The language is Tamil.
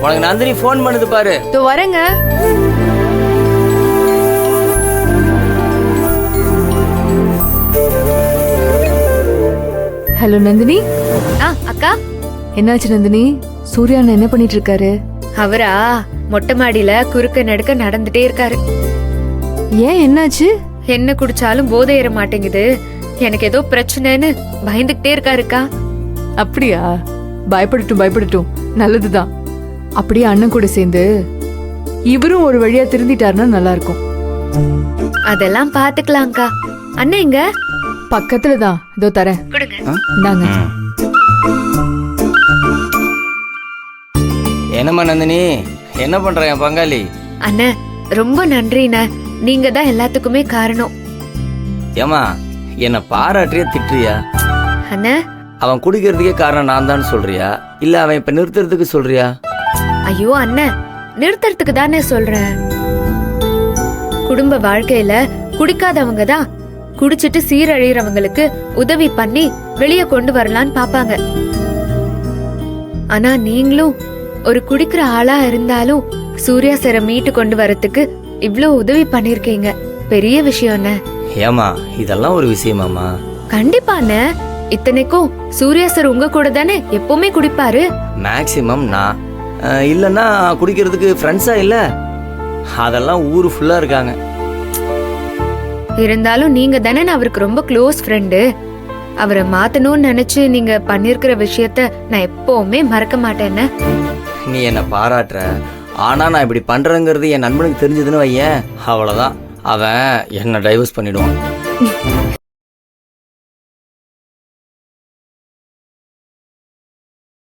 உனக்கு நந்தினி ஃபோன் பண்ணுது பாரு. இதோ வரேங்க. ஹலோ நந்தினி. அக்கா. என்னாச்சு நந்தினி? சூர்யா அண்ணா என்ன பண்ணிட்டு இருக்காரு? அவரா மொட்டை மாடியில குறுக்க நடுக்க நடந்துட்டே இருக்காரு. ஏன் என்னாச்சு? என்ன குடிச்சாலும் போதை ஏற மாட்டேங்குது, எனக்கு ஏதோ பிரச்சனைன்னு பயந்துகிட்டே இருக்காருக்கா. அப்படியா? பயப்படட்டும், நல்லதுதான். அப்படியே அண்ணன் கூட சேர்ந்து இவரும் ஒரு வழியா திருந்திட்டாருன்னா நல்லா இருக்கும். அதெல்லாம் பாத்துக்கலாம்க்கா. அண்ணன் எங்க? பக்கத்துலதான், இதோ தரேன். இந்தாங்க. என்னம்மா நந்தினி, என்ன பண்ற என் பங்காளி? அண்ணன் ரொம்ப நன்றிண்ண, நீங்க தான் எல்லாத்துக்குமே காரணம். ஏமா என்ன பாராட்டியா திட்டுறியா? அண்ணன் அவன் குடிக்கிறதுக்கே காரணம் நான் தான் சொல்றியா, இல்ல அவன் இப்ப நிறுத்துறதுக்கு சொல்றியா? ஐயோ அண்ணன், நிறுத்துறதுக்கு தானே சொல்றேன். குடும்ப வாழ்க்கையில குடிக்காதவங்க தான் குடிச்சிட்டு சீரழிறவங்களுக்கு உதவி பண்ணி வெளியே கொண்டு வரலான்னு பாப்பாங்க. ஆனா நீங்களும் ஒரு குடிக்கிற ஆளா இருந்தாலும் சூர்யா சாரை மீட்டு கொண்டு வரத்துக்கு இவ்ளோ உதவி பண்ணிருக்கீங்க. பெரிய விஷயம் அண்ணே. ஏமா இதெல்லாம் ஒரு விஷயமாமா? கண்டிப்பா அண்ணே. இத்தனைக்கும் சூர்யா சார் உங்க கூட தானே எப்பவுமே குடிப்பாரு. மேக்சிமம் நான் இல்லன்னா குடிக்கிறதுக்கு ஃப்ரெண்ட்ஸா இல்ல, அதெல்லாம் ஊரு ஃபுல்லா இருக்காங்க. இருந்தாலும் நீங்க தானே அவருக்கு ரொம்ப க்ளோஸ் ஃப்ரெண்டு. அவரை மாத்தணும்னு நினைச்சு நீங்க பண்ணிருக்கிற விஷயத்த நான் எப்பவுமே மறக்க மாட்டேன்னு. நீ என்ன பாராட்டுற, ஆனா நான் இப்படி பண்றேங்கிறது என் நண்பனுக்கு தெரிஞ்சதுன்னு வையேன், அவ்வளவுதான், அவன் என்ன டைவர்ஸ் பண்ணிடுவான்.